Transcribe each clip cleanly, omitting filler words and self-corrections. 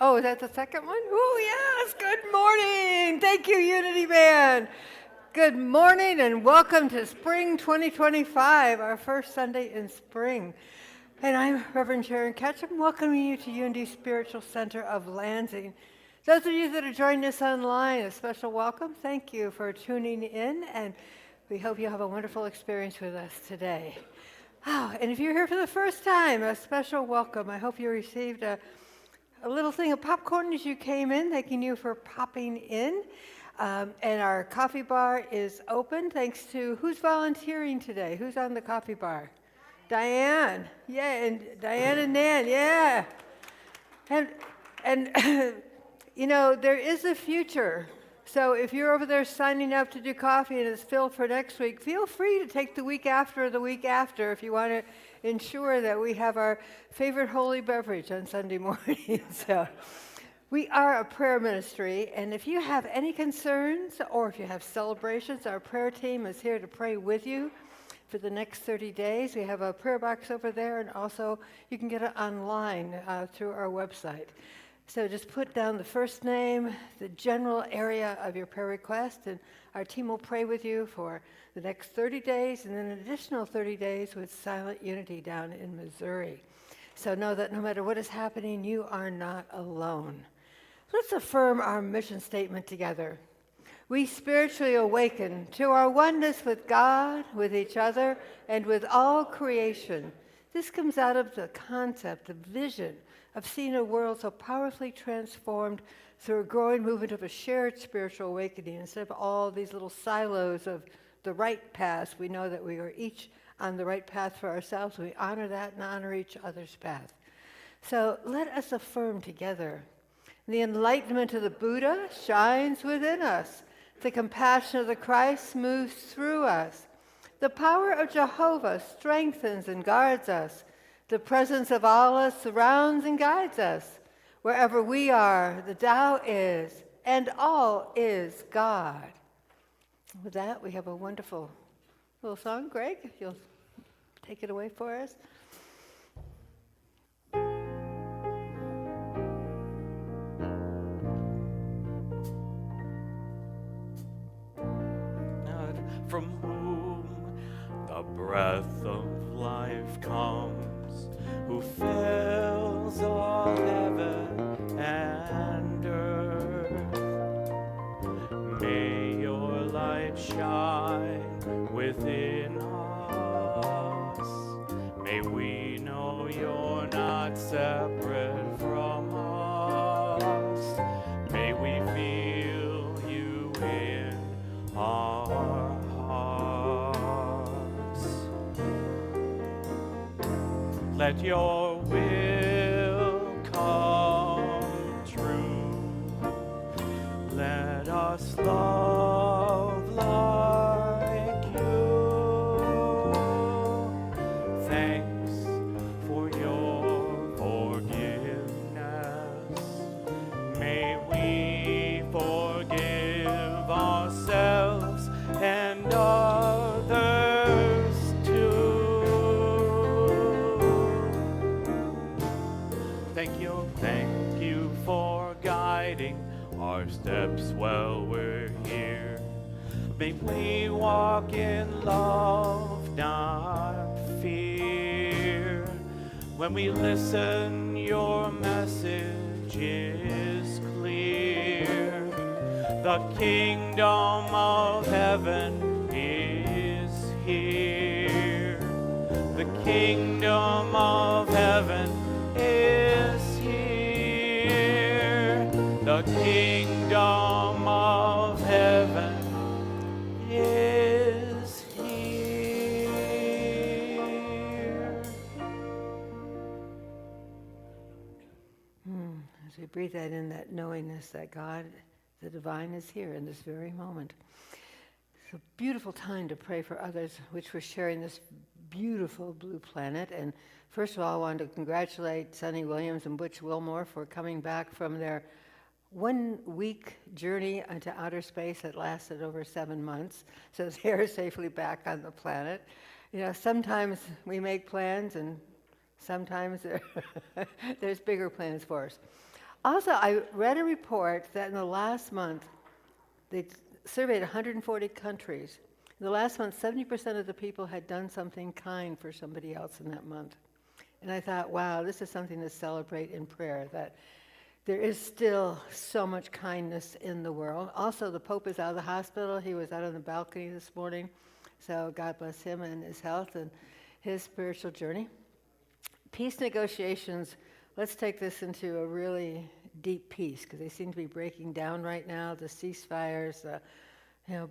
Oh, is that the second one? Oh, yes. Good morning. Thank you, Unity Band. Good morning and welcome to Spring 2025, our first Sunday in spring. And I'm Reverend Sharon Ketchum, welcoming you to Unity Spiritual Center of Lansing. Those of you that are joining us online, a special welcome. Thank you for tuning in, and we hope you have a wonderful experience with us today. Oh, and if you're here for the first time, a special welcome. I hope you received a little thing of popcorn as you came in. Thanking you for popping in. And our coffee bar is open thanks to, who's volunteering today? Who's on the coffee bar? Diane. Yeah, and Diane and Nan, yeah. And you know, there is a future. So if you're over there signing up to do coffee and it's filled for next week, feel free to take the week after if you want to ensure that we have our favorite holy beverage on Sunday morning. So we are a prayer ministry, and if you have any concerns or if you have celebrations, our prayer team is here to pray with you for the next 30 days. We have a prayer box over there, and also you can get it online through our website. So just put down the first name, the general area of your prayer request, and our team will pray with you for the next 30 days, and then an additional 30 days with Silent Unity down in Missouri. So know that no matter what is happening, you are not alone. Let's affirm our mission statement together. We spiritually awaken to our oneness with God, with each other, and with all creation. This comes out of the concept, the vision of seeing a world so powerfully transformed through a growing movement of a shared spiritual awakening. Instead of all these little silos of the right path, we know that we are each on the right path for ourselves. We honor that and honor each other's path. So let us affirm together. The enlightenment of the Buddha shines within us. The compassion of the Christ moves through us. The power of Jehovah strengthens and guards us. The presence of Allah surrounds and guides us. Wherever we are, the Tao is, and all is God. With that, we have a wonderful little song. Greg, if you'll take it away for us. From whom the breath of life comes, who fills all heaven and earth. May your light shine within us. May we know you're not separate from us. May we feel you in our let your will come true. Let us love like you. Thanks for your forgiveness. May we forgive ourselves and others too. Thank you for guiding our steps while we're here. May we walk in love, not fear. When we listen, your message is clear. The kingdom of heaven is here. The kingdom of heaven is here. The kingdom of heaven is here. As we breathe that in, that knowingness that God, the divine, is here in this very moment. It's a beautiful time to pray for others, which we're sharing this beautiful blue planet. And first of all, I wanted to congratulate Sonny Williams and Butch Wilmore for coming back from their 1-week journey into outer space that lasted over 7 months. So they're safely back on the planet. You know, sometimes we make plans and sometimes there's bigger plans for us. Also, I read a report that in the last month, they surveyed 140 countries. In the last month, 70% of the people had done something kind for somebody else in that month. And I thought, wow, this is something to celebrate in prayer, that there is still so much kindness in the world. Also, the Pope is out of the hospital. He was out on the balcony this morning. So God bless him and his health and his spiritual journey. Peace negotiations, let's take this into a really deep peace, because they seem to be breaking down right now. The ceasefires,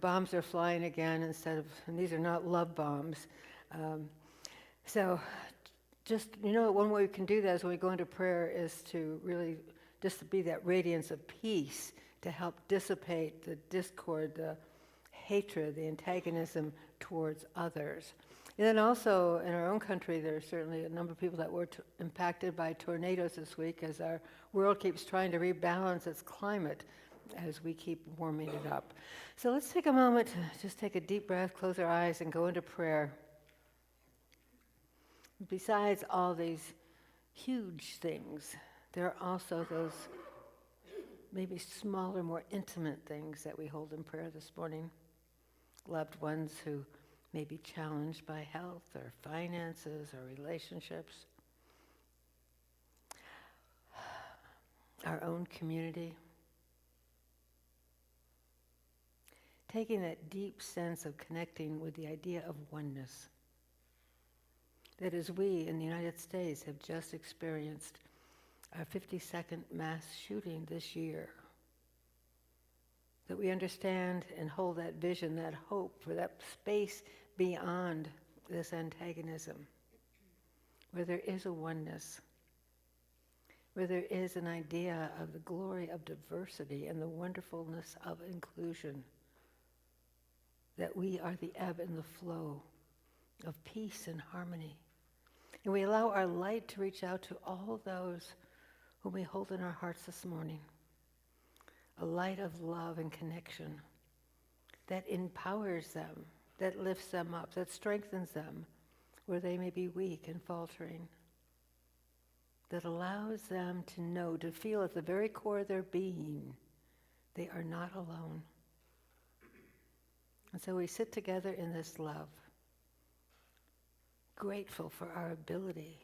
bombs are flying again and these are not love bombs. So just, one way we can do that is when we go into prayer is to really just to be that radiance of peace to help dissipate the discord, the hatred, the antagonism towards others. And then also in our own country, there's certainly a number of people that were impacted by tornadoes this week as our world keeps trying to rebalance its climate as we keep warming it up. So let's take a moment to just take a deep breath, close our eyes, and go into prayer. Besides all these huge things, there are also those maybe smaller, more intimate things that we hold in prayer this morning. Loved ones who may be challenged by health or finances or relationships. Our own community. Taking that deep sense of connecting with the idea of oneness. That as we in the United States have just experienced our 52nd mass shooting this year, that we understand and hold that vision, that hope for that space beyond this antagonism, where there is a oneness, where there is an idea of the glory of diversity and the wonderfulness of inclusion, that we are the ebb and the flow of peace and harmony. And we allow our light to reach out to all those whom we hold in our hearts this morning. A light of love and connection that empowers them, that lifts them up, that strengthens them where they may be weak and faltering, that allows them to know, to feel at the very core of their being, they are not alone. And so we sit together in this love, grateful for our ability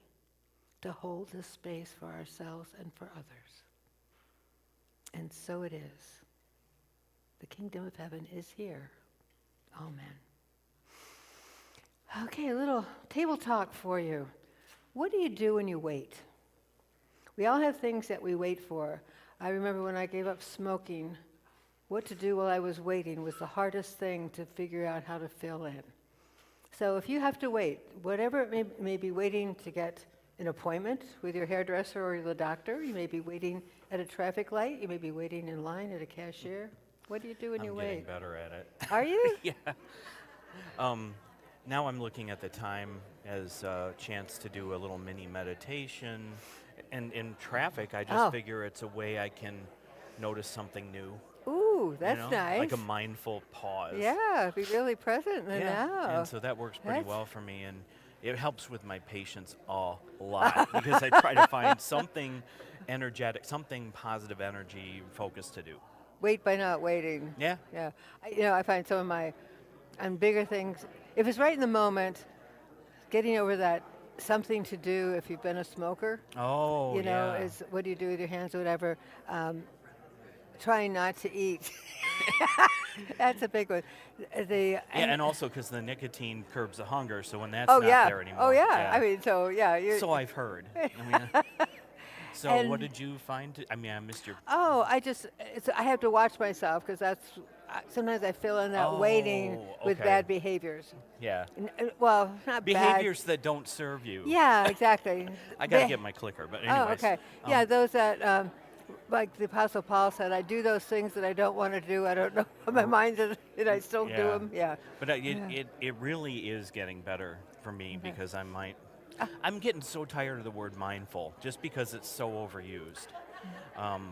to hold this space for ourselves and for others. And so it is. The kingdom of heaven is here. Amen. Okay, a little table talk for you. What do you do when you wait? We all have things that we wait for. I remember when I gave up smoking, what to do while I was waiting was the hardest thing to figure out how to fill in. So if you have to wait, whatever it may be, waiting to get an appointment with your hairdresser or the doctor, you may be waiting at a traffic light, you may be waiting in line at a cashier. What do you do when you wait? I'm getting better at it. Are you? Yeah. Now I'm looking at the time as a chance to do a little mini meditation. And in traffic, I just figure it's a way I can notice something new. Ooh, that's nice. Like a mindful pause. Yeah, be really present in the now. And so that works pretty well for me. And it helps with my patience a lot because I try to find something energetic, something positive energy focused to do. Wait by not waiting. Yeah. Yeah. I find some of my, on bigger things, if it's right in the moment, getting over that something to do if you've been a smoker. Oh, Is what do you do with your hands or whatever. Trying not to eat. That's a big one. And also because the nicotine curbs the hunger, so when that's not there anymore. Oh, yeah. I mean, so, yeah. So I've heard. So what did you find? I missed your... Oh, I have to watch myself because sometimes I fill in that waiting with bad behaviors. Yeah. Well, not behaviors that don't serve you. Yeah, exactly. I got to get my clicker, but anyways. Oh, okay. Yeah, those that... like the Apostle Paul said, I do those things that I don't want to do. I don't know. My mind's in it. I still do them. Yeah. But it really is getting better for me because I'm getting so tired of the word mindful just because it's so overused.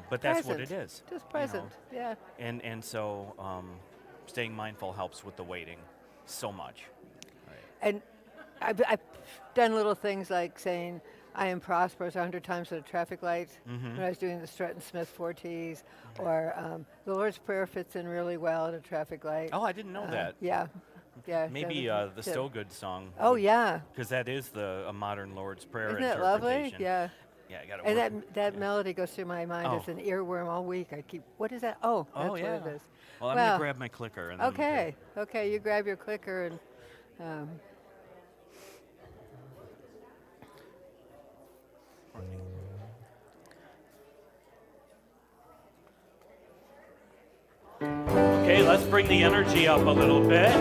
But that's what it is. Just present. Yeah. And so staying mindful helps with the waiting so much. Right. And I've done little things like saying, I am prosperous 100 times at a traffic light when I was doing the Stretton Smith 4Ts, or the Lord's Prayer fits in really well at a traffic light. Oh, I didn't know that. Yeah. Maybe the Still Good song. Oh, yeah. Because that is a modern Lord's Prayer Isn't interpretation. Isn't it lovely? Yeah. Yeah, I got it. And that melody goes through my mind as an earworm all week. What is that? Oh, that's what it is. Well, I'm going to grab my clicker. And okay, you grab your clicker and... Okay, let's bring the energy up a little bit.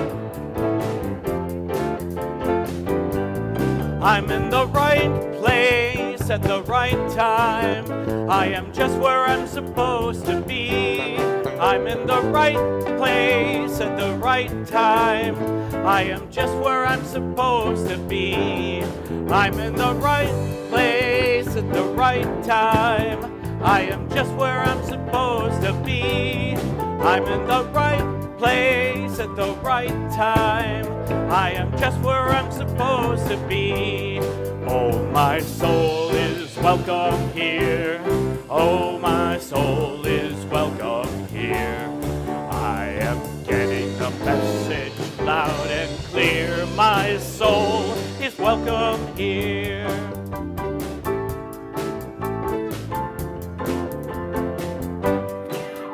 I'm in the right place at the right time. I am just where I'm supposed to be. I'm in the right place at the right time. I am just where I'm supposed to be. I'm in the right place at the right time. I am just where I'm supposed to be. I'm in the right place at the right time. I am just where I'm supposed to be. Oh, my soul is welcome here. Oh, my soul is welcome here. I am getting the message loud and clear. My soul is welcome here.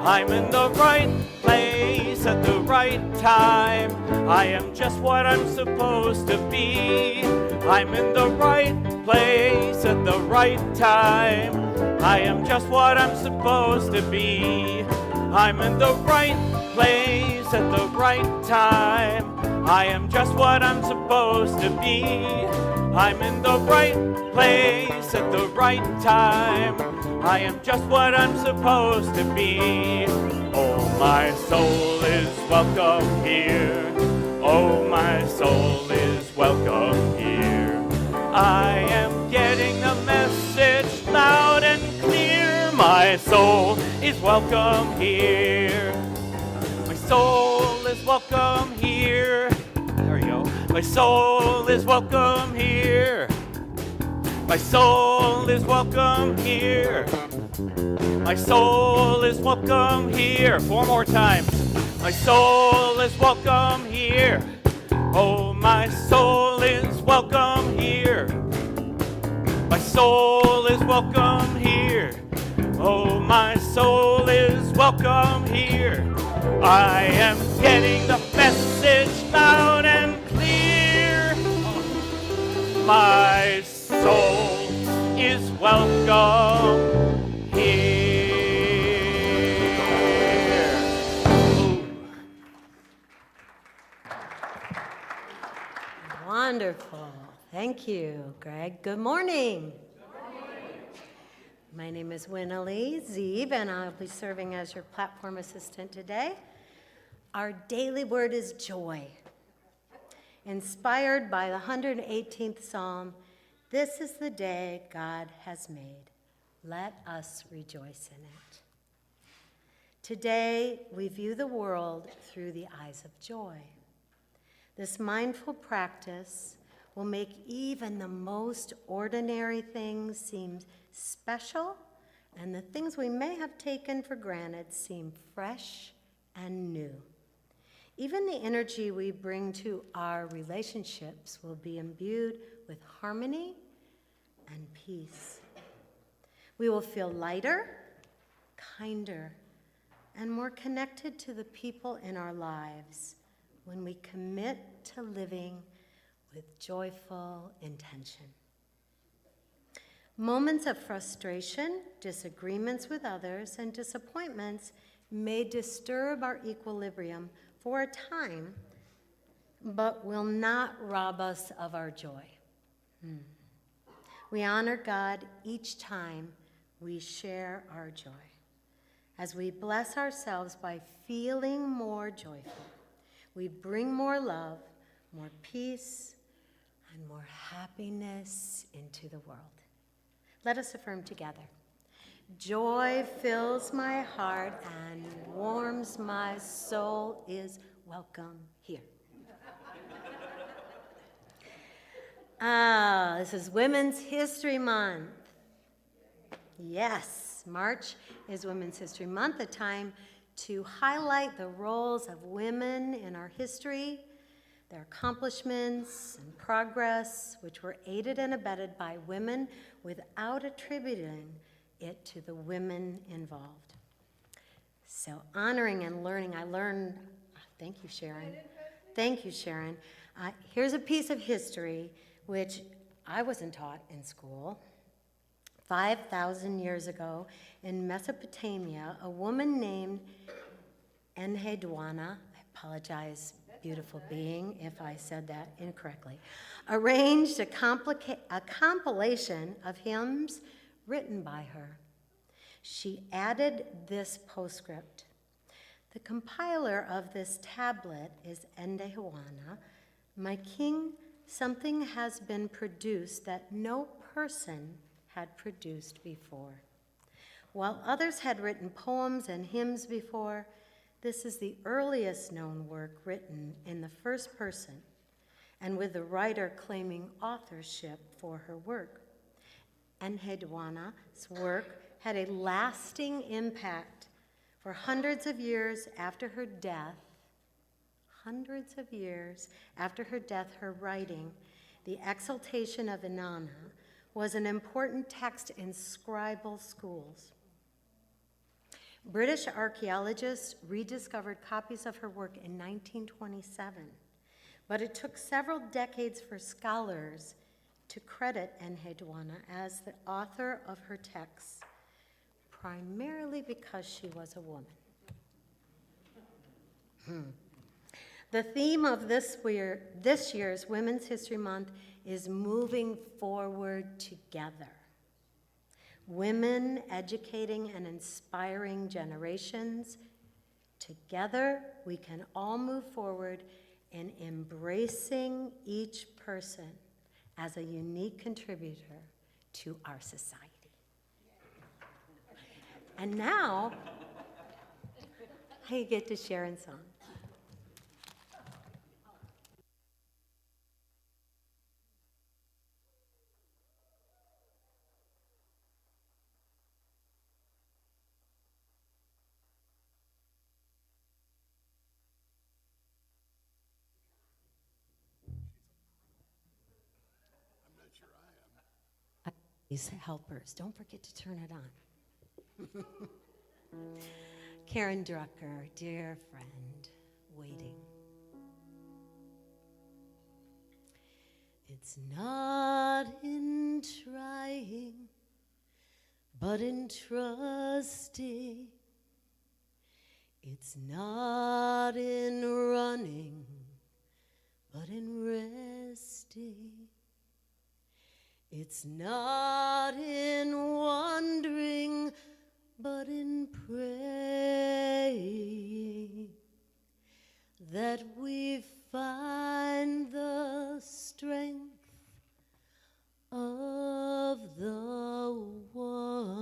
I'm in the right place at the right time. I am just what I'm supposed to be. I'm in the right place at the right time. I am just what I'm supposed to be. I'm in the right place at the right time. I am just what I'm supposed to be. I'm in the right place at the right time. I am just what I'm supposed to be. Oh, my soul is welcome here. Oh, my soul is welcome here. I am getting the message loud and clear. My soul is welcome here. My soul is welcome here. There we go. My soul is welcome here. My soul is welcome here. My soul is welcome here. 4 more times. My soul is welcome here. Oh, my soul is welcome here. My soul is welcome here. Oh, my soul is welcome here. I am getting the message loud and clear. My soul is welcome here. Ooh. Wonderful. Thank you, Greg. Good morning. My name is Winalee Zeeb, and I'll be serving as your platform assistant today. Our daily word is joy. Inspired by the 118th Psalm, this is the day God has made. Let us rejoice in it. Today, we view the world through the eyes of joy. This mindful practice will make even the most ordinary things seem special, and the things we may have taken for granted seem fresh and new. Even the energy we bring to our relationships will be imbued with harmony and peace. We will feel lighter, kinder, and more connected to the people in our lives when we commit to living with joyful intention. Moments of frustration, disagreements with others, and disappointments may disturb our equilibrium for a time, but will not rob us of our joy. We honor God each time we share our joy, as we bless ourselves by feeling more joyful. We bring more love, more peace, and more happiness into the world. Let us affirm together. Joy fills my heart and warms my soul is welcome here. This is Women's History Month. Yes, March is Women's History Month, a time to highlight the roles of women in our history, their accomplishments and progress, which were aided and abetted by women without attributing it to the women involved. So honoring and learning, thank you, Sharon. Thank you, Sharon. Here's a piece of history which I wasn't taught in school. 5,000 years ago in Mesopotamia, a woman named Enheduanna, I apologize, beautiful being, if I said that incorrectly, arranged a compilation of hymns written by her. She added this postscript: The compiler of this tablet is Endehuana. My king, something has been produced that no person had produced before. While others had written poems and hymns before, this is the earliest known work written in the first person, and with the writer claiming authorship for her work. Enheduana's work had a lasting impact for hundreds of years after her death. Her writing, The Exaltation of Inanna, was an important text in scribal schools. British archaeologists rediscovered copies of her work in 1927, but it took several decades for scholars to credit Enheduana as the author of her texts, primarily because she was a woman. The theme of this year's Women's History Month is moving forward together. Women educating and inspiring generations. Together, we can all move forward in embracing each person as a unique contributor to our society. And now, I get to Sharon's song. These helpers, don't forget to turn it on. Karen Drucker, dear friend, waiting. It's not in trying, but in trusting. It's not in running, but in resting. It's not in wondering, but in praying that we find the strength of the one.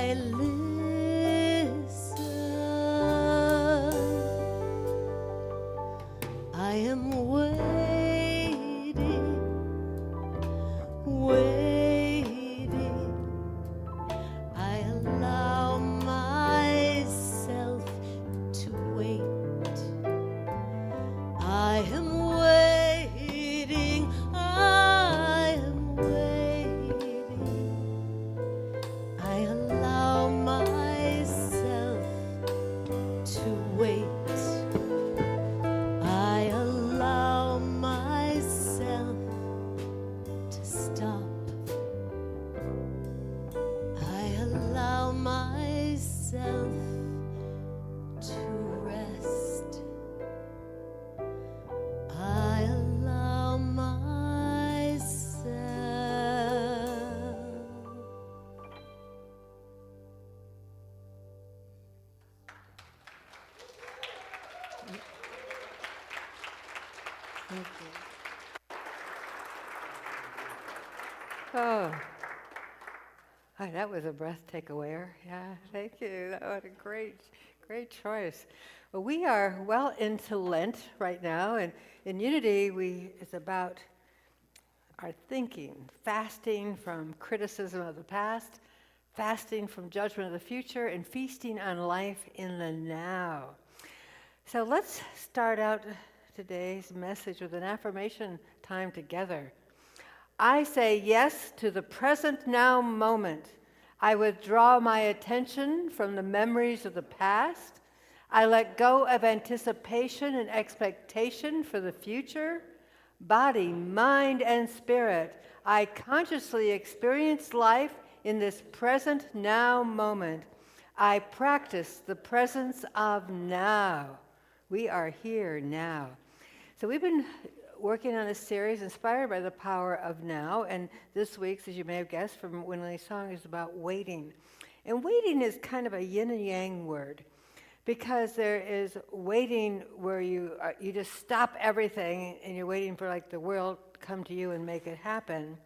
I listen. I am waiting, waiting. I allow myself to wait. I am waiting, I am waiting. I allow myself to wait. I allow myself to stop. I allow myself to rest. I allow myself. Thank you. Oh, hi, that was a breath takeawayer. Yeah, thank you. That was a great choice. Well, we are well into Lent right now, and in Unity, it's about our thinking, fasting from criticism of the past, fasting from judgment of the future, and feasting on life in the now. So let's start out today's message with an affirmation time together. I say yes to the present now moment. I withdraw my attention from the memories of the past. I let go of anticipation and expectation for the future. Body, mind, and spirit, I consciously experience life in this present now moment. I practice the presence of now. We are here now. So we've been working on a series inspired by the power of now, and this week's, as you may have guessed from Winalee's song, is about waiting. And waiting is kind of a yin and yang word, because there is waiting where you just stop everything and you're waiting for like the world to come to you and make it happen.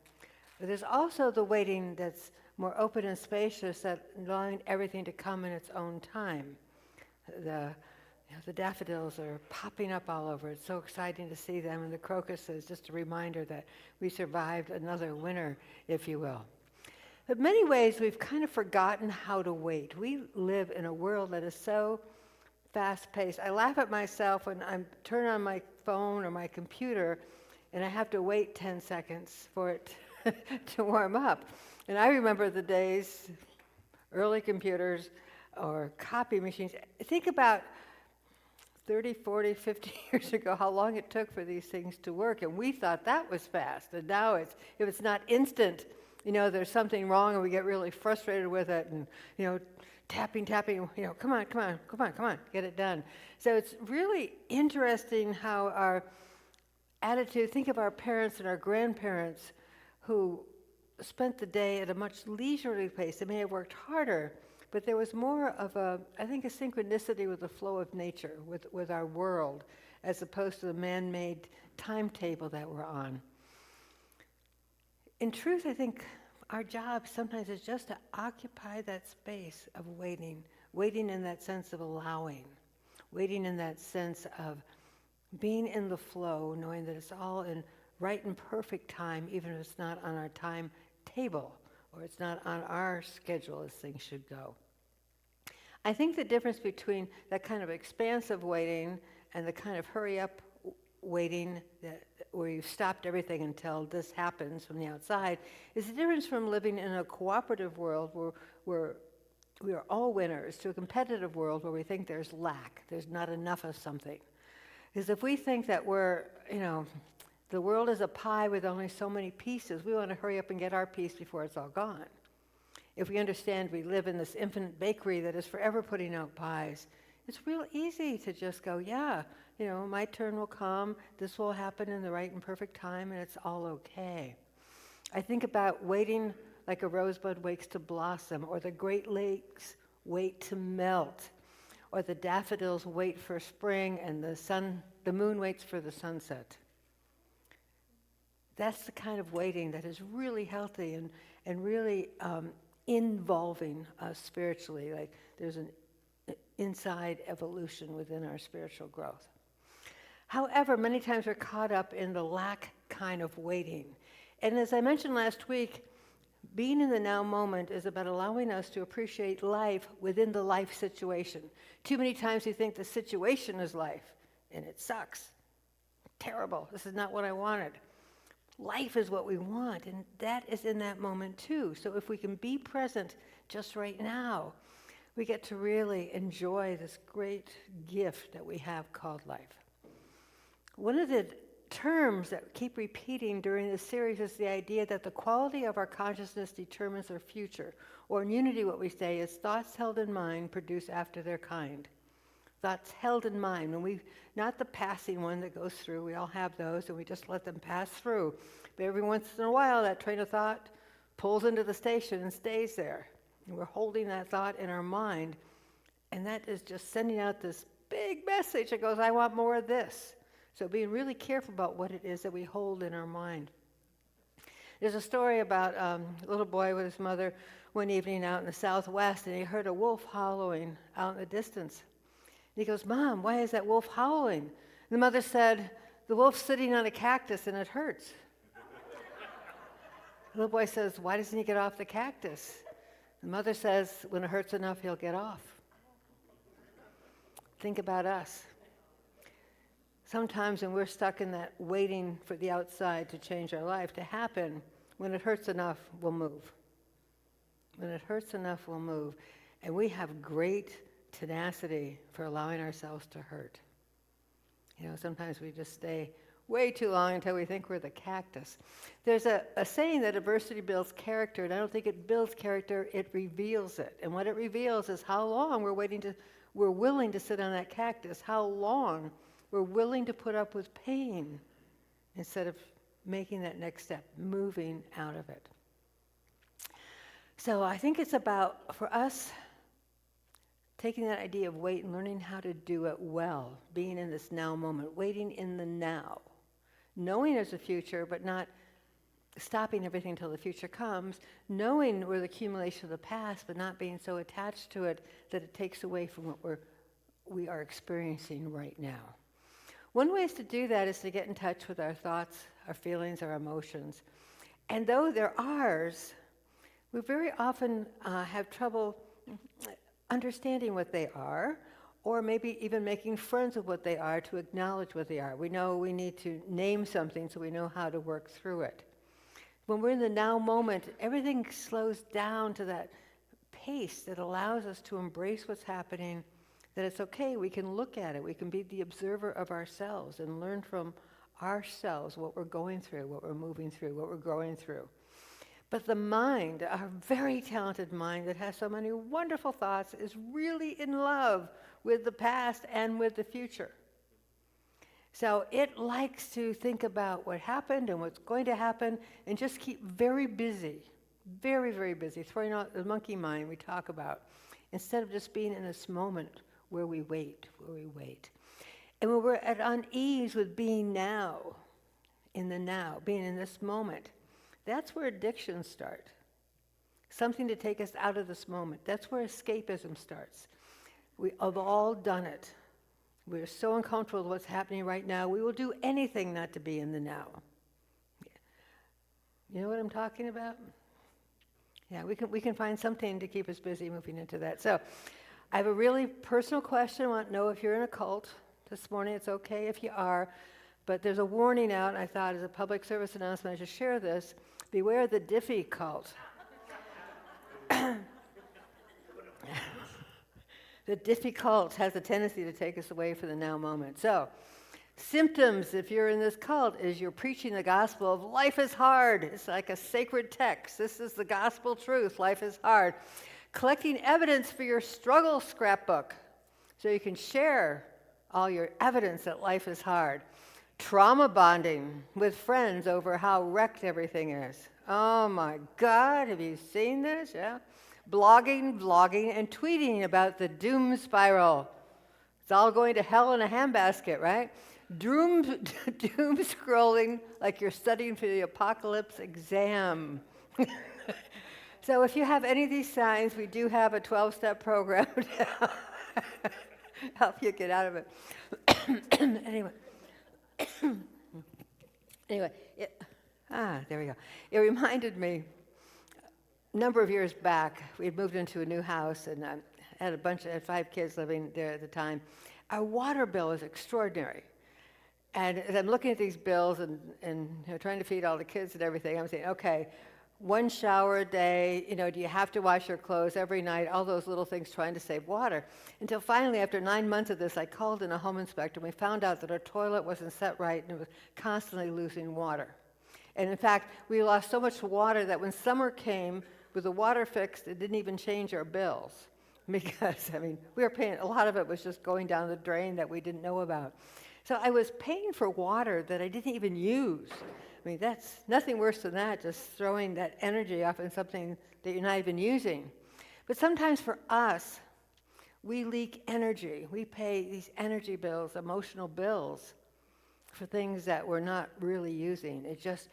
But there's also the waiting that's more open and spacious, that allowing everything to come in its own time. The daffodils are popping up all over. It's so exciting to see them, and the crocuses, just a reminder that we survived another winter, if you will. In many ways, we've kind of forgotten how to wait. We live in a world that is so fast-paced. I laugh at myself when I turn on my phone or my computer, and I have to wait 10 seconds for it to warm up. And I remember the days, early computers or copy machines. Think about 30, 40, 50 years ago, how long it took for these things to work. And we thought that was fast. And now if it's not instant, there's something wrong and we get really frustrated with it and, tapping, come on, get it done. So it's really interesting how our attitude, think of our parents and our grandparents who spent the day at a much leisurely pace. They may have worked harder, but there was more of a synchronicity with the flow of nature, with our world, as opposed to the man-made timetable that we're on. In truth, I think our job sometimes is just to occupy that space of waiting in that sense of allowing, waiting in that sense of being in the flow, knowing that it's all in right and perfect time, even if it's not on our timetable, or it's not on our schedule as things should go. I think the difference between that kind of expansive waiting and the kind of hurry-up waiting where you've stopped everything until this happens from the outside is the difference from living in a cooperative world where we are all winners to a competitive world where we think there's lack, there's not enough of something. Because if we think that the world is a pie with only so many pieces, we want to hurry up and get our piece before it's all gone. If we understand we live in this infinite bakery that is forever putting out pies, it's real easy to just go, my turn will come, this will happen in the right and perfect time, and it's all okay. I think about waiting like a rosebud waits to blossom, or the Great Lakes wait to melt, or the daffodils wait for spring, and the moon waits for the sunset. That's the kind of waiting that is really healthy and really involving us spiritually, like there's an inside evolution within our spiritual growth. However, many times we're caught up in the lack kind of waiting. And as I mentioned last week, being in the now moment is about allowing us to appreciate life within the life situation. Too many times we think the situation is life, and it sucks. Terrible. This is not what I wanted. Life is what we want, and that is in that moment too. So if we can be present just right now, we get to really enjoy this great gift that we have called life. One of the terms that keep repeating during this series is the idea that the quality of our consciousness determines our future. Or in Unity, what we say is thoughts held in mind produce after their kind. Thoughts held in mind, and not the passing one that goes through. We all have those, and we just let them pass through. But every once in a while, that train of thought pulls into the station and stays there. And we're holding that thought in our mind, and that is just sending out this big message that goes, I want more of this. So being really careful about what it is that we hold in our mind. There's a story about a little boy with his mother one evening out in the Southwest, and he heard a wolf howling out in the distance. And he goes, Mom, why is that wolf howling? And the mother said, the wolf's sitting on a cactus and it hurts. The little boy says, why doesn't he get off the cactus? The mother says, when it hurts enough, he'll get off. Think about us. Sometimes when we're stuck in that waiting for the outside to change our life to happen, when it hurts enough, we'll move. When it hurts enough, we'll move. And we have great tenacity for allowing ourselves to hurt. You know, sometimes we just stay way too long until we think we're the cactus. There's a saying that adversity builds character, and I don't think it builds character, it reveals it. And what it reveals is how long we're willing to sit on that cactus, how long we're willing to put up with pain instead of making that next step, moving out of it. So I think it's about, for us, taking that idea of wait and learning how to do it well, being in this now moment, waiting in the now, knowing there's a future, but not stopping everything until the future comes, knowing we're the accumulation of the past, but not being so attached to it that it takes away from what we are experiencing right now. One way to do that is to get in touch with our thoughts, our feelings, our emotions. And though they're ours, we very often have trouble understanding what they are, or maybe even making friends with what they are to acknowledge what they are. We know we need to name something so we know how to work through it. When we're in the now moment, everything slows down to that pace that allows us to embrace what's happening, that it's okay, we can look at it, we can be the observer of ourselves and learn from ourselves what we're going through, what we're moving through, what we're growing through. But the mind, our very talented mind that has so many wonderful thoughts, is really in love with the past and with the future. So it likes to think about what happened and what's going to happen and just keep very busy, very, very busy, throwing out the monkey mind we talk about, instead of just being in this moment where we wait. And when we're at unease with being now, in the now, being in this moment, that's where addictions start. Something to take us out of this moment. That's where escapism starts. We have all done it. We're so uncomfortable with what's happening right now, we will do anything not to be in the now. You know what I'm talking about? Yeah, we can find something to keep us busy moving into that. So I have a really personal question. I want to know if you're in a cult this morning. It's okay if you are. But there's a warning out, and I thought as a public service announcement I should share this. Beware the Diffie cult. The Diffie cult has a tendency to take us away from the now moment. So, symptoms, if you're in this cult, is you're preaching the gospel of life is hard. It's like a sacred text. This is the gospel truth. Life is hard. Collecting evidence for your struggle scrapbook so you can share all your evidence that life is hard. Trauma bonding with friends over how wrecked everything is. Oh my God, have you seen this? Yeah. Blogging, and tweeting about the doom spiral. It's all going to hell in a handbasket, right? Doom scrolling like you're studying for the apocalypse exam. So if you have any of these signs, we do have a 12-step program to help you get out of it. Anyway. Anyway, there we go. It reminded me, a number of years back, we had moved into a new house, and I had 5 kids living there at the time. Our water bill was extraordinary. And as I'm looking at these bills and trying to feed all the kids and everything, I'm saying, okay, 1 shower a day, do you have to wash your clothes every night? All those little things trying to save water. Until finally, after 9 months of this, I called in a home inspector, and we found out that our toilet wasn't set right, and it was constantly losing water. And in fact, we lost so much water that when summer came, with the water fixed, it didn't even change our bills. Because, we were paying, a lot of it was just going down the drain that we didn't know about. So I was paying for water that I didn't even use. That's nothing worse than that, just throwing that energy off in something that you're not even using. But sometimes for us, we leak energy. We pay these energy bills, emotional bills, for things that we're not really using. It's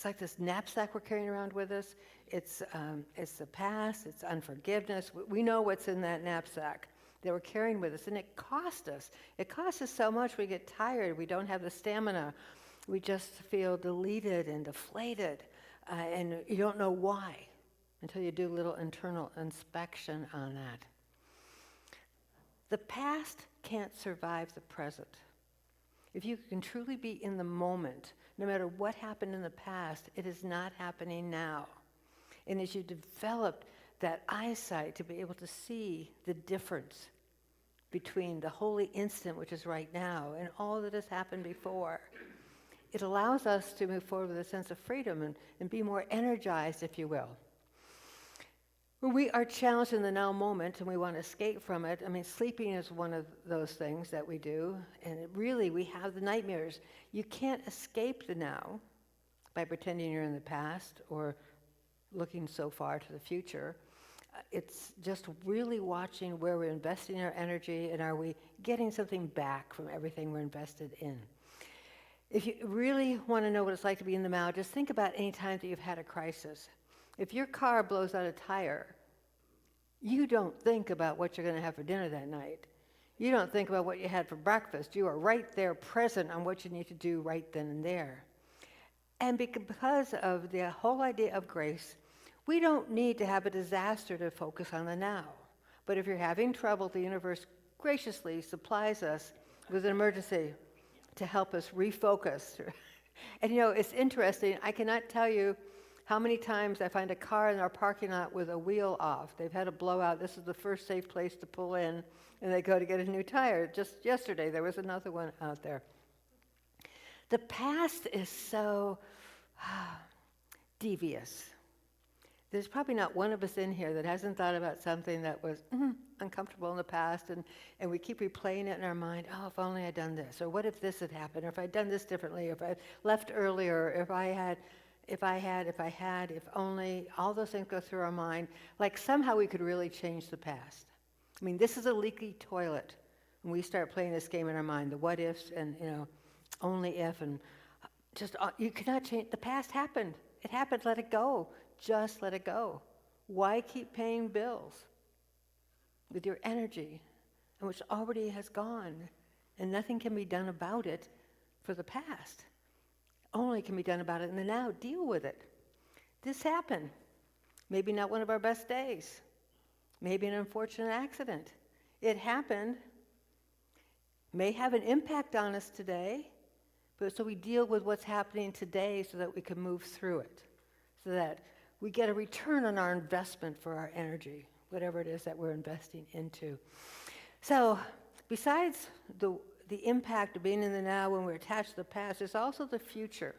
like this knapsack we're carrying around with us. It's the past, it's unforgiveness. We know what's in that knapsack that we're carrying with us, and it costs us. It costs us so much we get tired, we don't have the stamina. We just feel deleted and deflated, and you don't know why until you do a little internal inspection on that. The past can't survive the present. If you can truly be in the moment, no matter what happened in the past, it is not happening now. And as you develop that eyesight to be able to see the difference between the holy instant, which is right now, and all that has happened before, it allows us to move forward with a sense of freedom and be more energized, if you will. When we are challenged in the now moment and we want to escape from it, sleeping is one of those things that we do, and we have the nightmares. You can't escape the now by pretending you're in the past or looking so far to the future. It's just really watching where we're investing our energy, and are we getting something back from everything we're invested in. If you really want to know what it's like to be in the now, just think about any time that you've had a crisis. If your car blows out a tire, you don't think about what you're going to have for dinner that night. You don't think about what you had for breakfast. You are right there present on what you need to do right then and there. And because of the whole idea of grace, we don't need to have a disaster to focus on the now. But if you're having trouble, the universe graciously supplies us with an emergency to help us refocus. And it's interesting, I cannot tell you how many times I find a car in our parking lot with a wheel off. They've had a blowout. This is the first safe place to pull in, and they go to get a new tire. Just yesterday, there was another one out there. The past is so devious. There's probably not one of us in here that hasn't thought about something that was uncomfortable in the past, and we keep replaying it in our mind. Oh, if only I'd done this, or what if this had happened, or if I'd done this differently, or if I left earlier, or if only. All those things go through our mind, like somehow we could really change the past. This is a leaky toilet, and we start playing this game in our mind, the what ifs, and only if, and just you cannot change. The past happened. It happened. Let it go. Just let it go. Why keep paying bills with your energy, and which already has gone, and nothing can be done about it for the past? Only can be done about it in the now. Deal with it. This happened. Maybe not one of our best days. Maybe an unfortunate accident. It happened. May have an impact on us today, but so we deal with what's happening today so that we can move through it, so that we get a return on our investment for our energy, whatever it is that we're investing into. So besides the impact of being in the now when we're attached to the past, there's also the future.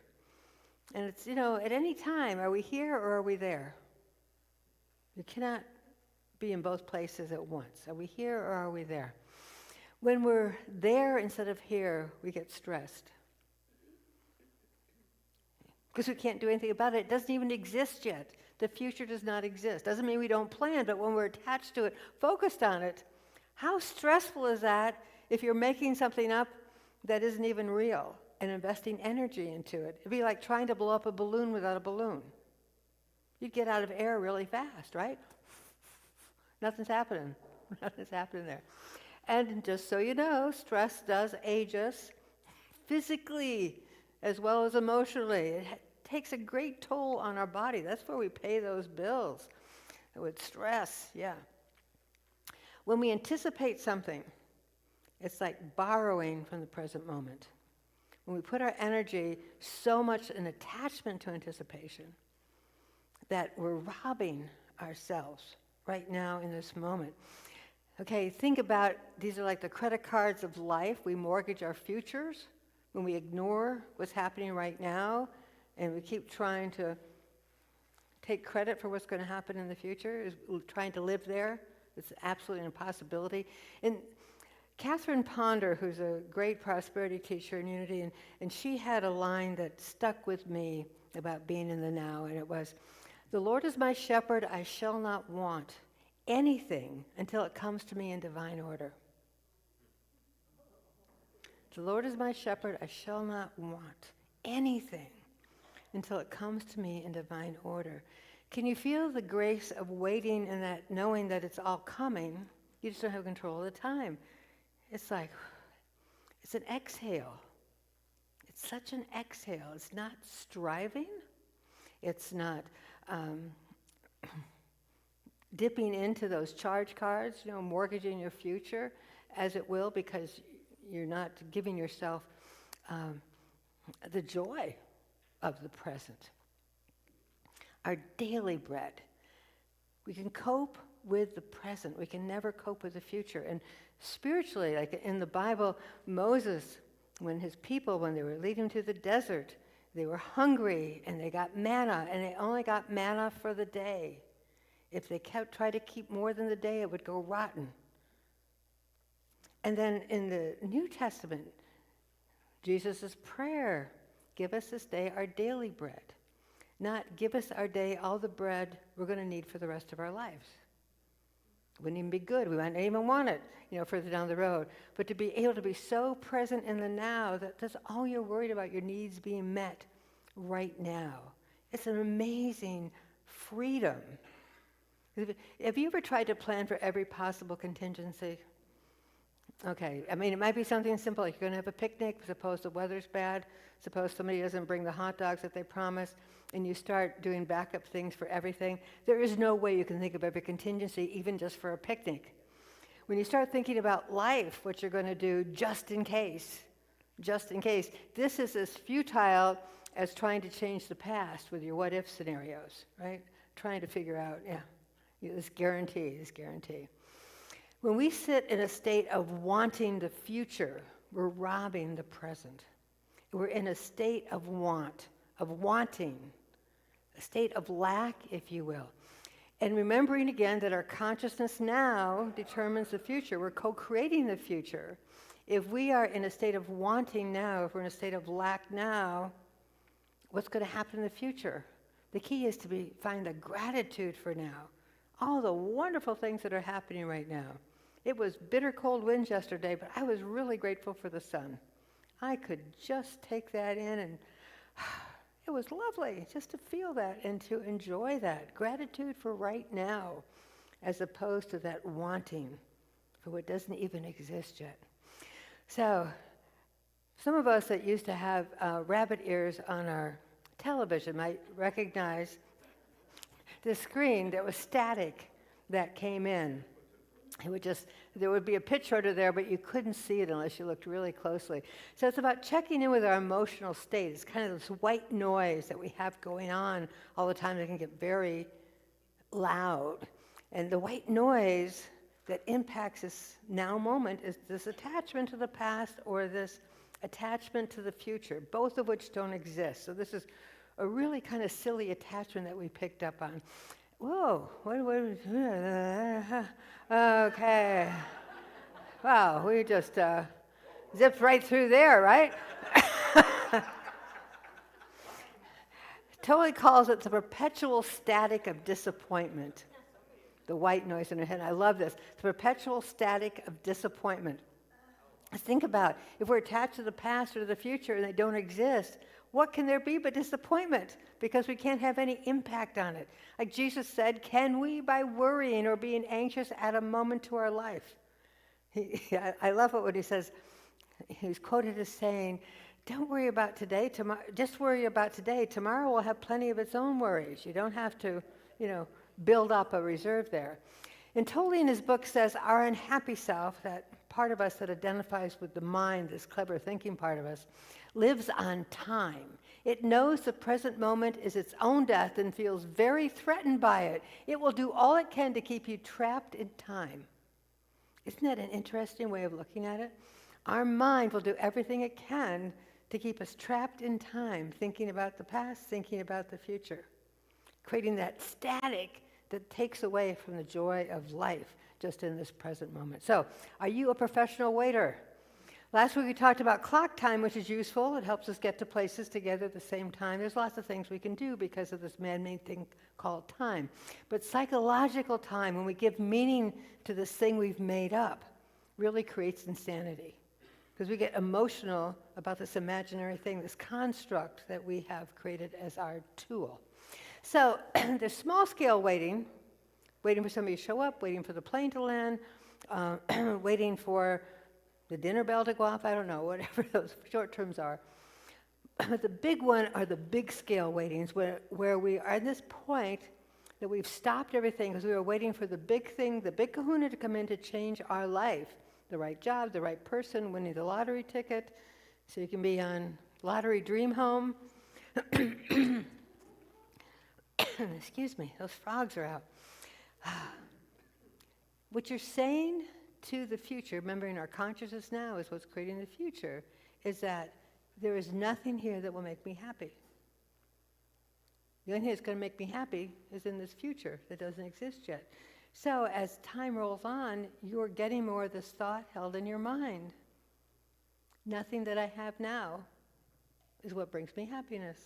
And it's, at any time, are we here or are we there? You cannot be in both places at once. Are we here or are we there? When we're there instead of here, we get stressed. Because we can't do anything about it. It doesn't even exist yet. The future does not exist. Doesn't mean we don't plan, but when we're attached to it, focused on it, how stressful is that if you're making something up that isn't even real and investing energy into it? It'd be like trying to blow up a balloon without a balloon. You'd get out of air really fast, right? Nothing's happening. Nothing's happening there. And just so you know, stress does age us physically as well as emotionally. It takes a great toll on our body. That's where we pay those bills with stress, yeah. When we anticipate something, it's like borrowing from the present moment. When we put our energy so much in attachment to anticipation that we're robbing ourselves right now in this moment. Okay, think about, these are like the credit cards of life. We mortgage our futures when we ignore what's happening right now and we keep trying to take credit for what's going to happen in the future, is trying to live there. It's absolutely an impossibility. And Catherine Ponder, who's a great prosperity teacher in Unity, and she had a line that stuck with me about being in the now, and it was, "The Lord is my shepherd, I shall not want anything until it comes to me in divine order." The Lord is my shepherd, I shall not want anything until it comes to me in divine order. Can you feel the grace of waiting and that knowing that it's all coming? You just don't have control of the time. It's like, it's an exhale. It's such an exhale. It's not striving. It's not dipping into those charge cards, mortgaging your future, as it will, because you're not giving yourself the joy of the present. Our daily bread. We can cope with the present. We can never cope with the future. And spiritually, like in the Bible, Moses, when they were leading to the desert, they were hungry and they got manna, and they only got manna for the day. If they tried to keep more than the day, it would go rotten. And then in the New Testament, Jesus' prayer, give us this day our daily bread. Not give us our day all the bread we're going to need for the rest of our lives. It wouldn't even be good. We might not even want it, further down the road. But to be able to be so present in the now that that's all you're worried about, your needs being met right now. It's an amazing freedom. Have you ever tried to plan for every possible contingency? Okay, it might be something simple, like you're going to have a picnic, suppose the weather's bad, suppose somebody doesn't bring the hot dogs that they promised, and you start doing backup things for everything. There is no way you can think of every contingency, even just for a picnic. When you start thinking about life, what you're going to do just in case, this is as futile as trying to change the past with your what-if scenarios, right? Trying to figure out, this guarantee. When we sit in a state of wanting the future, we're robbing the present. We're in a state of wanting, a state of lack, if you will. And remembering again that our consciousness now determines the future. We're co-creating the future. If we are in a state of wanting now, if we're in a state of lack now, what's going to happen in the future? The key is to find the gratitude for now. All the wonderful things that are happening right now. It was bitter cold winds yesterday, but I was really grateful for the sun. I could just take that in, and it was lovely just to feel that and to enjoy that. Gratitude for right now, as opposed to that wanting for what doesn't even exist yet. So, some of us that used to have rabbit ears on our television might recognize the screen that was static that came in. There would be a picture there, but you couldn't see it unless you looked really closely. So it's about checking in with our emotional state. It's kind of this white noise that we have going on all the time that can get very loud. And the white noise that impacts this now moment is this attachment to the past or this attachment to the future, both of which don't exist. So this is a really kind of silly attachment that we picked up on. Whoa, okay. Wow, we just zipped right through there, right? Totally calls it the perpetual static of disappointment. The white noise in her head. I love this. The perpetual static of disappointment. Think about if we're attached to the past or the future and they don't exist, what can there be but disappointment because we can't have any impact on it? Like Jesus said, can we, by worrying or being anxious, add a moment to our life? I love it when he says, he's quoted as saying, don't worry about today, just worry about today. Tomorrow will have plenty of its own worries. You don't have to, build up a reserve there. And Tolle in his book says our unhappy self, that part of us that identifies with the mind, this clever thinking part of us, lives on time. It knows the present moment is its own death and feels very threatened by it. It will do all it can to keep you trapped in time. Isn't that an interesting way of looking at it? Our mind will do everything it can to keep us trapped in time, thinking about the past, thinking about the future, creating that static that takes away from the joy of life just in this present moment. So, are you a professional waiter? Last week we talked about clock time, which is useful. It helps us get to places together at the same time. There's lots of things we can do because of this man-made thing called time. But psychological time, when we give meaning to this thing we've made up, really creates insanity. Because we get emotional about this imaginary thing, this construct that we have created as our tool. So there's small-scale waiting for somebody to show up, waiting for the plane to land, waiting for the dinner bell to go off, I don't know, whatever those short terms are. But the big one are the big-scale waitings where we are at this point that we've stopped everything because we were waiting for the big thing, the big kahuna to come in to change our life. The right job, the right person, winning the lottery ticket, so you can be on Lottery Dream Home. Excuse me, those frogs are out. What you're saying to the future, remembering our consciousness now is what's creating the future, is that there is nothing here that will make me happy. The only thing that's going to make me happy is in this future that doesn't exist yet. So as time rolls on, you're getting more of this thought held in your mind. Nothing that I have now is what brings me happiness.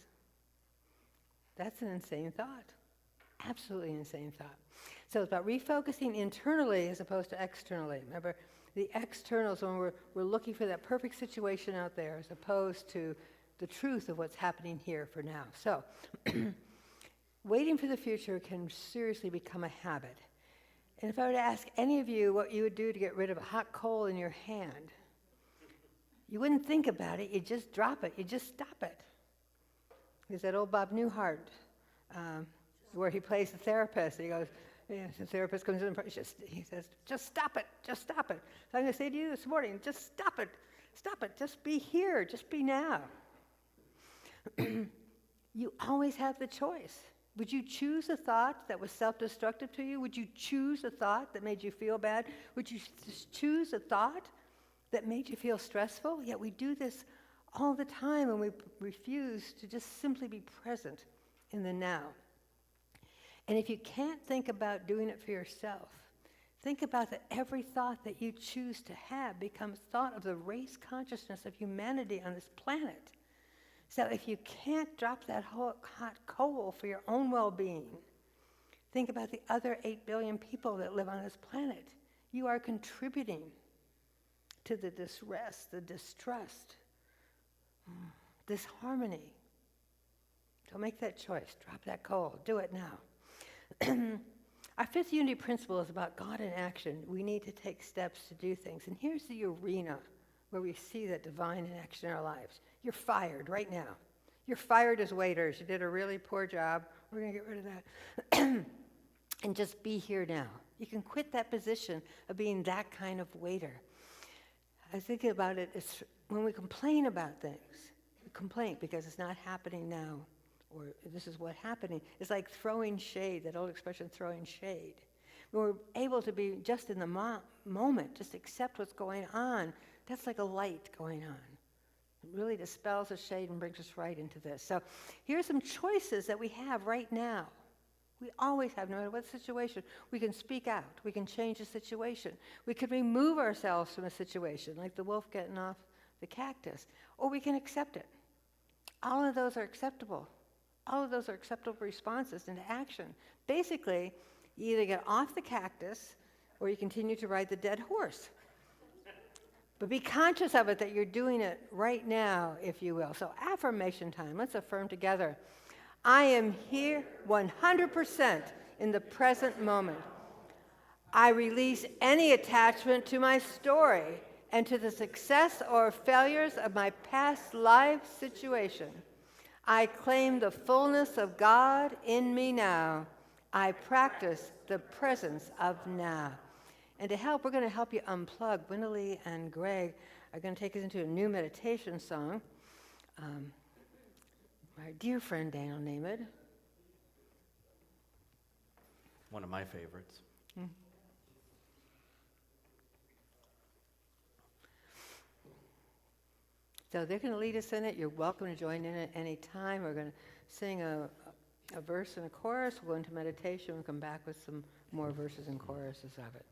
That's an insane thought. Absolutely insane thought. So it's about refocusing internally as opposed to externally. Remember, the external is when we're looking for that perfect situation out there as opposed to the truth of what's happening here for now. So waiting for the future can seriously become a habit. And if I were to ask any of you what you would do to get rid of a hot coal in your hand, you wouldn't think about it, you'd just drop it, you'd just stop it. There's that old Bob Newhart, where he plays the therapist. He goes, the therapist comes in, he says, just stop it, just stop it. So I'm going to say to you this morning, just stop it, just be here, just be now. You always have the choice. Would you choose a thought that was self-destructive to you? Would you choose a thought that made you feel bad? Would you choose a thought that made you feel stressful? Yet we do this all the time when we refuse to just simply be present in the now. And if you can't think about doing it for yourself, think about that every thought that you choose to have becomes thought of the race consciousness of humanity on this planet. So if you can't drop that hot coal for your own well-being, think about the other 8 billion people that live on this planet. You are contributing to the distress, the distrust, disharmony. So make that choice. Drop that coal. Do it now. Our fifth unity principle is about God in action. We need to take steps to do things. And here's the arena where we see that divine in action in our lives. You're fired right now. You're fired as waiters. You did a really poor job. We're going to get rid of that. And just be here now. You can quit that position of being that kind of waiter. I was thinking about it, it's when we complain about things, we complain because it's not happening now, or this is what's happening. It's like throwing shade, that old expression, throwing shade. When we're able to be just in the moment, just accept what's going on, that's like a light going on. It really dispels the shade and brings us right into this. So here's some choices that we have right now. We always have, no matter what situation. We can speak out. We can change the situation. We could remove ourselves from a situation, like the wolf getting off the cactus, or we can accept it. All of those are acceptable. All of those are acceptable responses into action. Basically, you either get off the cactus or you continue to ride the dead horse. But be conscious of it, that you're doing it right now, if you will. So affirmation time. Let's affirm together. I am here 100% in the present moment. I release any attachment to my story and to the success or failures of my past life situation. I claim the fullness of God in me now. I practice the presence of now. And to help, we're going to help you unplug. Winalee and Greg are going to take us into a new meditation song. Our dear friend Daniel Namath. One of my favorites. So they're going to lead us in it. You're welcome to join in at any time. We're going to sing a verse and a chorus. We'll go into meditation. We'll come back with some more verses and choruses of it.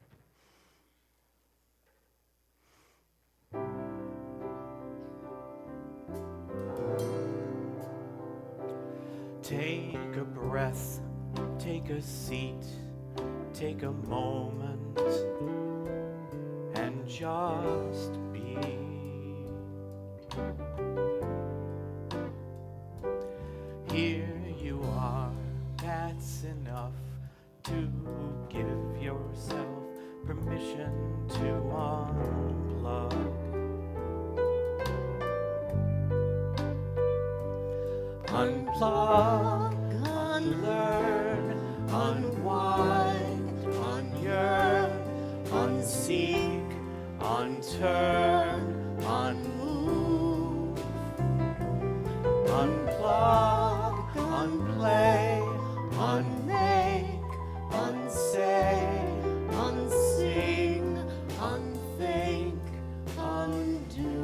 Take a breath, take a seat, take a moment, and just be. Here you are, that's enough to give yourself permission to unplug. Unplug, unlearn, unwind, unyearn, unseek, unturn, unmove. Unplug, unplay, unmake, unsay, unsing, unthink, undo.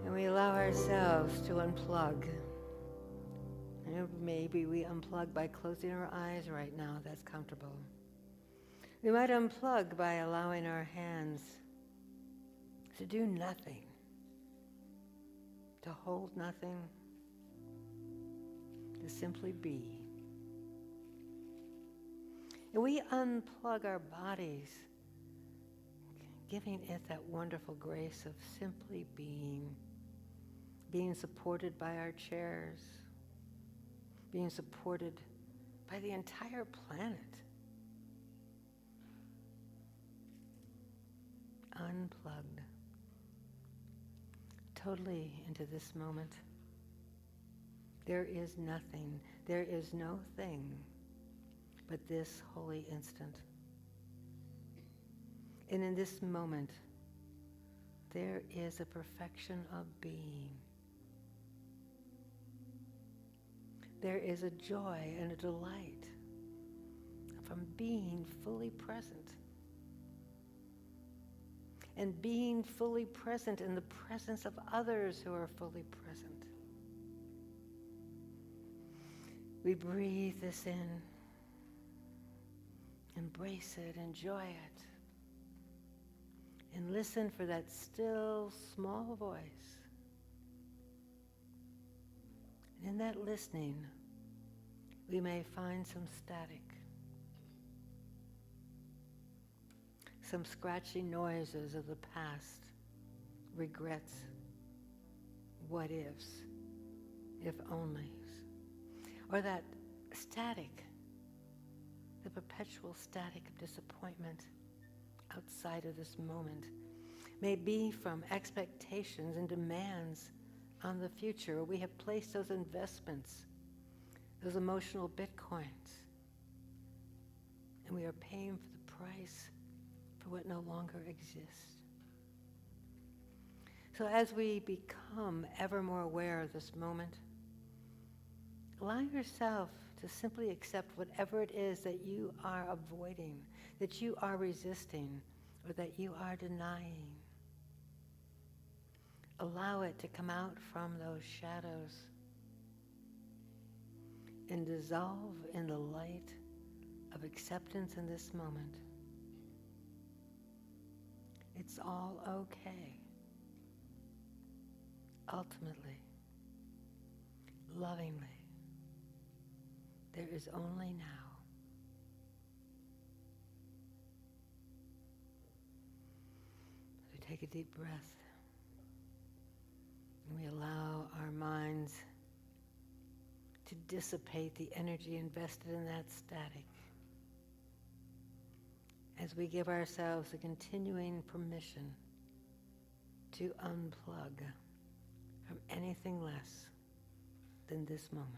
And we allow ourselves to unplug. And maybe we unplug by closing our eyes right now. That's comfortable. We might unplug by allowing our hands to do nothing, to hold nothing, to simply be. And we unplug our bodies, giving it that wonderful grace of simply being supported by our chairs, being supported by the entire planet. Unplugged, totally into this moment. There is nothing, there is no thing but this holy instant. And in this moment, there is a perfection of being. There is a joy and a delight from being fully present. And being fully present in the presence of others who are fully present. We breathe this in, embrace it, enjoy it, and listen for that still small voice. And in that listening, we may find some static, some scratchy noises of the past, regrets, what ifs, if onlys, or that static, the perpetual static of disappointment outside of this moment, may be from expectations and demands on the future, where we have placed those investments, those emotional bitcoins, and we are paying for the price for what no longer exists. So as we become ever more aware of this moment, allow yourself to simply accept whatever it is that you are avoiding, that you are resisting, or that you are denying. Allow it to come out from those shadows and dissolve in the light of acceptance in this moment. It's all okay. Ultimately, lovingly, there is only now. Take a deep breath. And we allow our minds to dissipate the energy invested in that static as we give ourselves a continuing permission to unplug from anything less than this moment.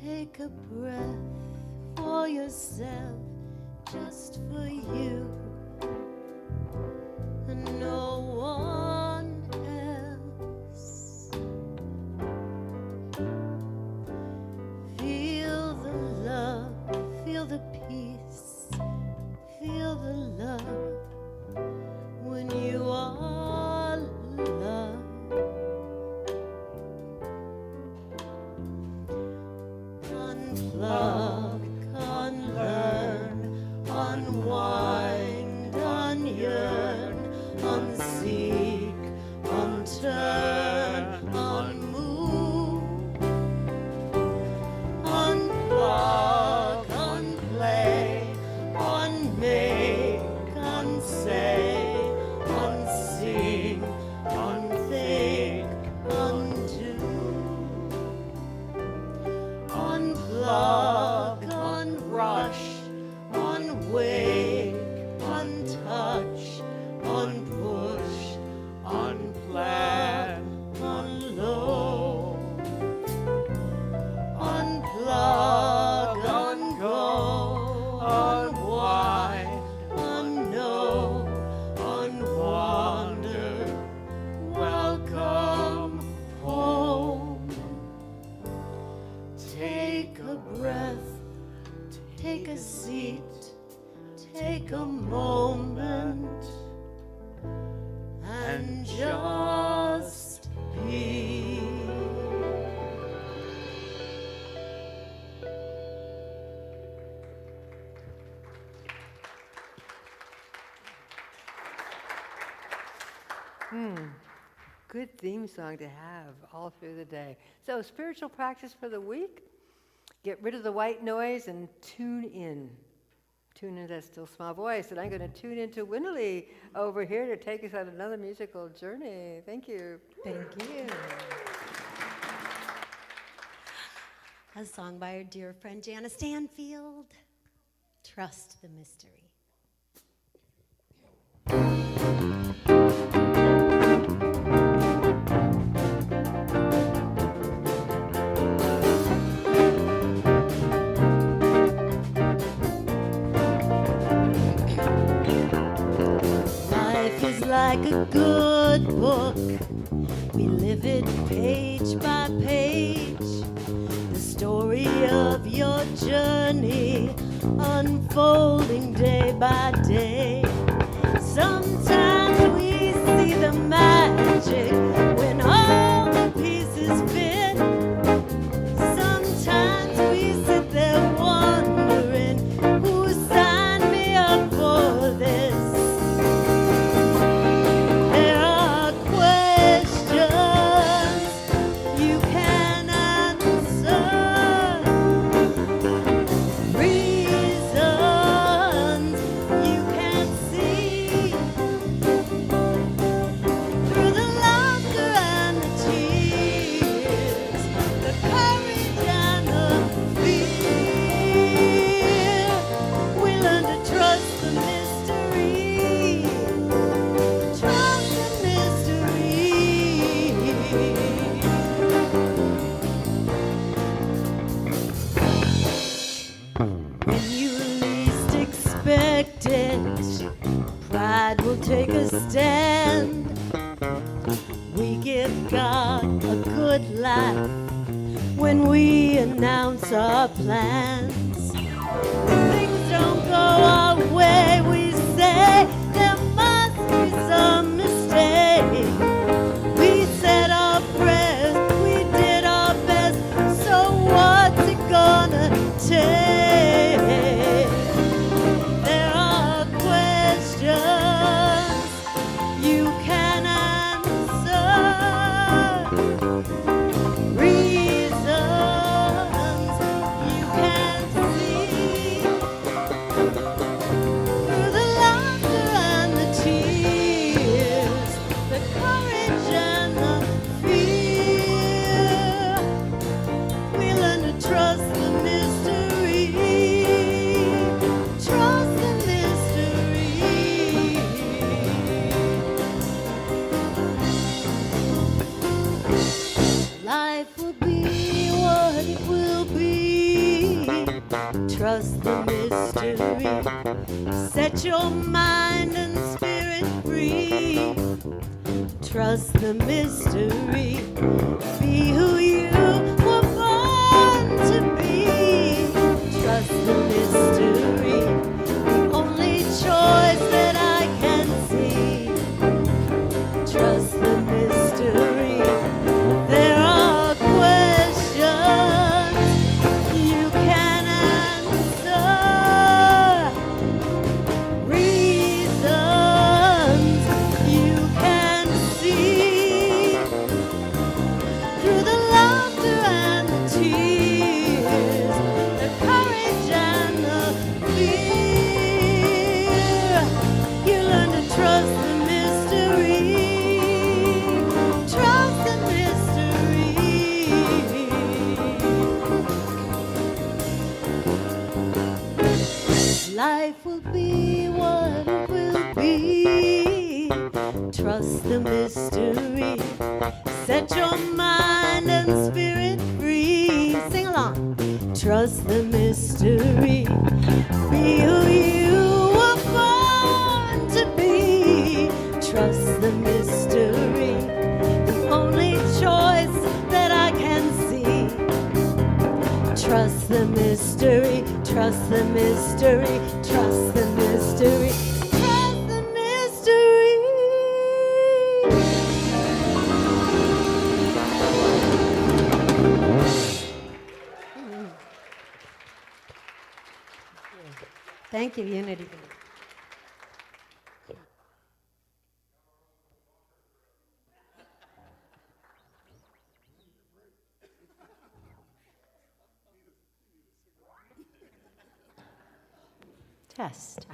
Take a breath for yourself, just for you, and no one else. Feel the love, feel the peace, feel the love when you are loved. Unplug, unlearn, unwind, unyearn, unseek, unturn, unmove. Unplug, unplay, unmake, unsay, unsing, unthink, undo. Unplug, unrush, unwake, untouch, unpush, unplan, unload. Unplug, ungo, unwind, unknow, unwander. Welcome home. Take a breath, take a seat, take a moment, and just be. Good theme song to have all through the day. So, spiritual practice for the week. Get rid of the white noise and tune in. Tune into that still small voice. And I'm going to tune into Winalee over here to take us on another musical journey. Thank you. Thank you. A song by our dear friend Jana Stanfield. Trust the mystery. Life is like a good book. We live it page by page. The story of your journey unfolding day by day. Sometimes we see the magic when all the pieces fit. Sometimes we sit there wondering who signed me up for this. There are questions you can answer, reasons you can see. Through the laughter and the tears, the courage and the fear, we learn to trust the mystery. Trust the mystery. When you least expect it, pride will take a stand. We give God a good laugh when we announce our plans. When things don't go our way, we say there must be some mistake. We said our prayers, we did our best, so what's it gonna take? There are questions you can answer, reasons mystery. Set your mind and spirit free. Trust the mystery. Be who you were born to be. Trust the mystery. The only choice that I can see. Trust the mystery. There are questions you can answer. Reasons you can see. Through the laughter and the tears, the courage and the fear, you learn to trust the mystery. Trust the mystery. Life will be what it will be. Trust the mystery. Set your mind and spirit free. Sing along. Trust the mystery. Be who you were born to be. Trust the mystery. The only choice that I can see. Trust the mystery. Trust the mystery. Trust the mystery. Trust the mystery. Thank you, Unity. Test.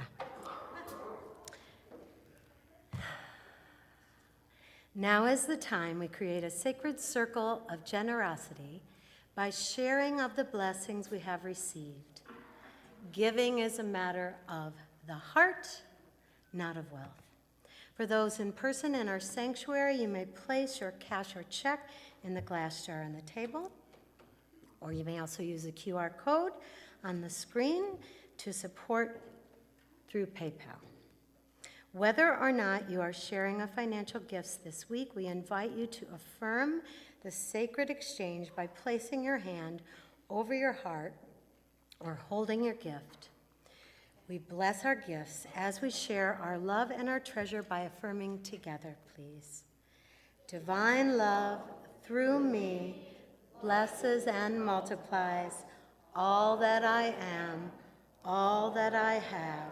Now is the time we create a sacred circle of generosity by sharing of the blessings we have received. Giving is a matter of the heart, not of wealth. For those in person in our sanctuary, you may place your cash or check in the glass jar on the table, or you may also use the QR code on the screen to support through PayPal. Whether or not you are sharing a financial gifts this week, we invite you to affirm the sacred exchange by placing your hand over your heart or holding your gift. We bless our gifts as we share our love and our treasure by affirming together, please. Divine love through me blesses and multiplies all that I am, all that I have,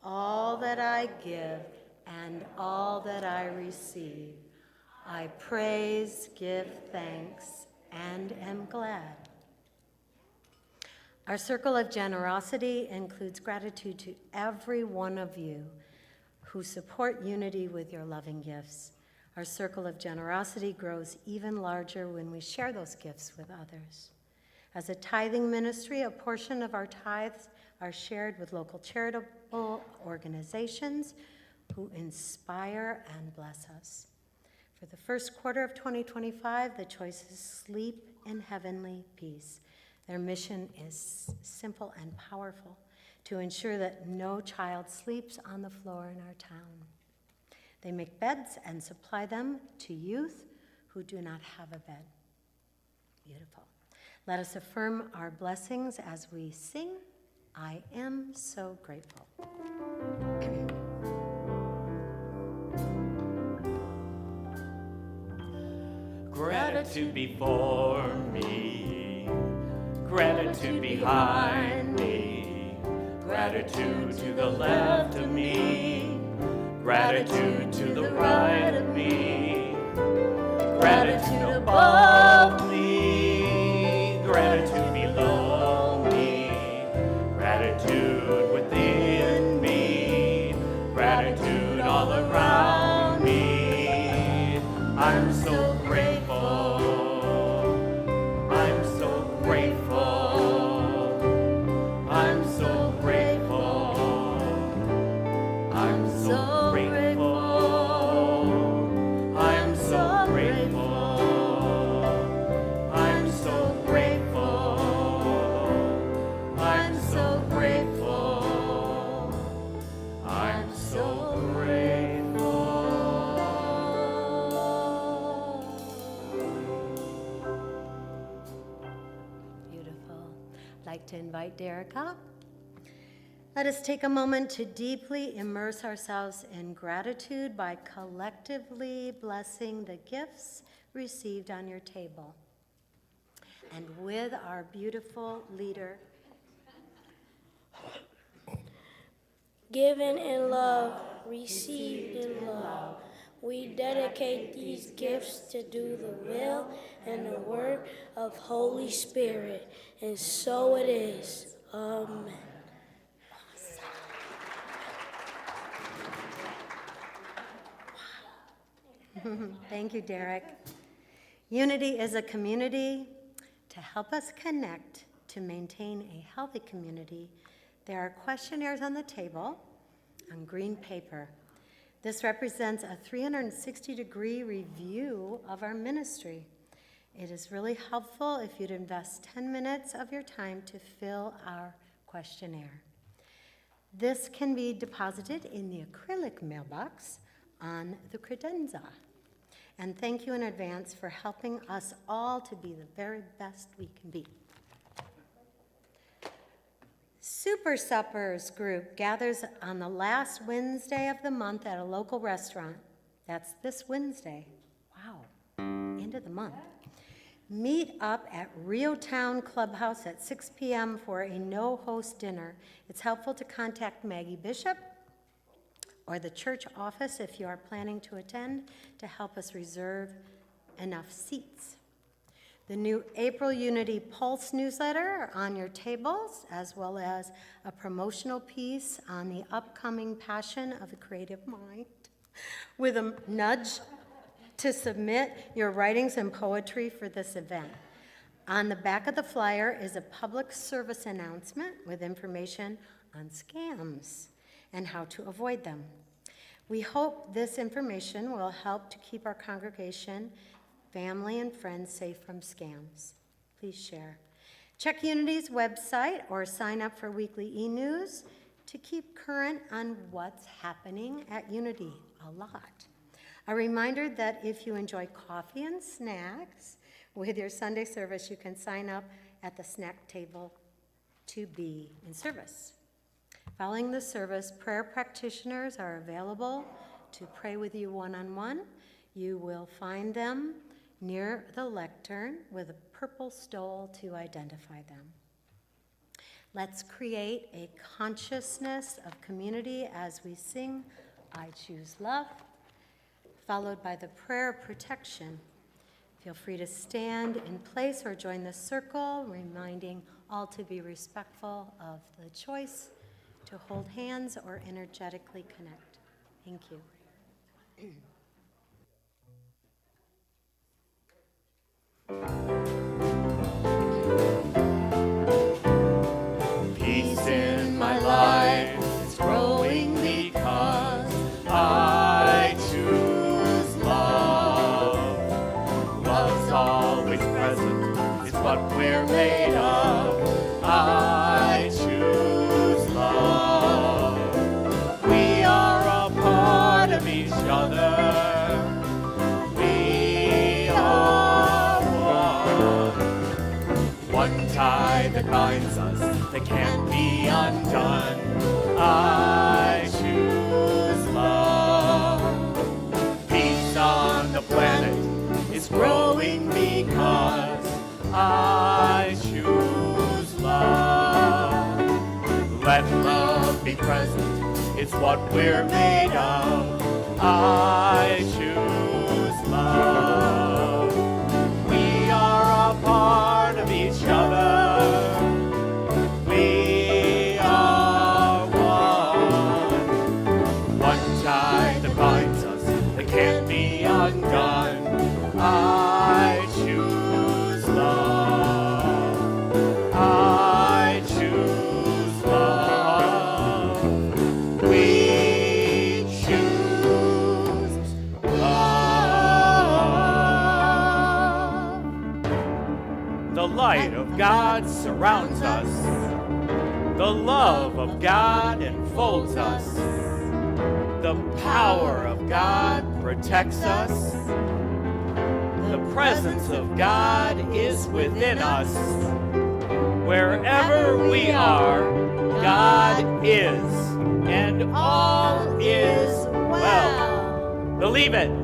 all that I give, and all that I receive. I praise, give thanks, and am glad. Our circle of generosity includes gratitude to every one of you who support Unity with your loving gifts. Our circle of generosity grows even larger when we share those gifts with others. As a tithing ministry, a portion of our tithes are shared with local charitable organizations who inspire and bless us. For the first quarter of 2025, the choice is Sleep in Heavenly Peace. Their mission is simple and powerful: to ensure that no child sleeps on the floor in our town. They make beds and supply them to youth who do not have a bed. Beautiful. Let us affirm our blessings as we sing, I Am So Grateful. Gratitude before me, gratitude behind me, gratitude to the left of me, gratitude to the right of me, gratitude above me, gratitude below me, gratitude within me, gratitude all around me. I'm so grateful. I'm so grateful. I'm so grateful. I'm so grateful. I'm so grateful. I'm so grateful. I'm so grateful. like to invite Derek up. Let us take a moment to deeply immerse ourselves in gratitude by collectively blessing the gifts received on your table. And with our beautiful leader, given in love, received in love, we dedicate these gifts to do the will and the work of Holy Spirit, and so it is. Amen. Thank you, Derek. Unity is a community. To help us connect to maintain a healthy community, there are questionnaires on the table on green paper. This represents a 360-degree review of our ministry. It is really helpful if you'd invest 10 minutes of your time to fill our questionnaire. This can be deposited in the acrylic mailbox on the credenza. And thank you in advance for helping us all to be the very best we can be. Super Suppers group gathers on the last Wednesday of the month at a local restaurant. That's this Wednesday. Wow, end of the month. Meet up at Rio Town Clubhouse at 6 p.m. for a no-host dinner. It's helpful to contact Maggie Bishop or the church office if you are planning to attend to help us reserve enough seats. The new April Unity Pulse newsletter are on your tables, as well as a promotional piece on the upcoming Passion of the Creative Mind, with a nudge to submit your writings and poetry for this event. On the back of the flyer is a public service announcement with information on scams and how to avoid them. We hope this information will help to keep our congregation, family, and friends safe from scams. Please share. Check Unity's website or sign up for weekly e-news to keep current on what's happening at Unity a lot. A reminder that if you enjoy coffee and snacks with your Sunday service, you can sign up at the snack table to be in service. Following the service, prayer practitioners are available to pray with you one-on-one. You will find them near the lectern with a purple stole to identify them. Let's create a consciousness of community as we sing I Choose Love, followed by the prayer of protection. Feel free to stand in place or join the circle, reminding all to be respectful of the choice to hold hands or energetically connect. Thank you. Peace in my life is growing because I choose love. Love's always present, it's what we're made of. I choose love. We are a part of each other. We are one tie that binds us, that can't be undone. I choose love. Peace on the planet is growing because I choose love. Let love be present, it's what we're made of. I choose love. We are a part of each other. We are one. One tie that binds us, that can't be undone. I choose love. I choose love. We choose love. The light of God surrounds us. The love of God enfolds us. The power of God protects us. The presence of God is within us. Wherever we are, God is, and all is well. Believe it.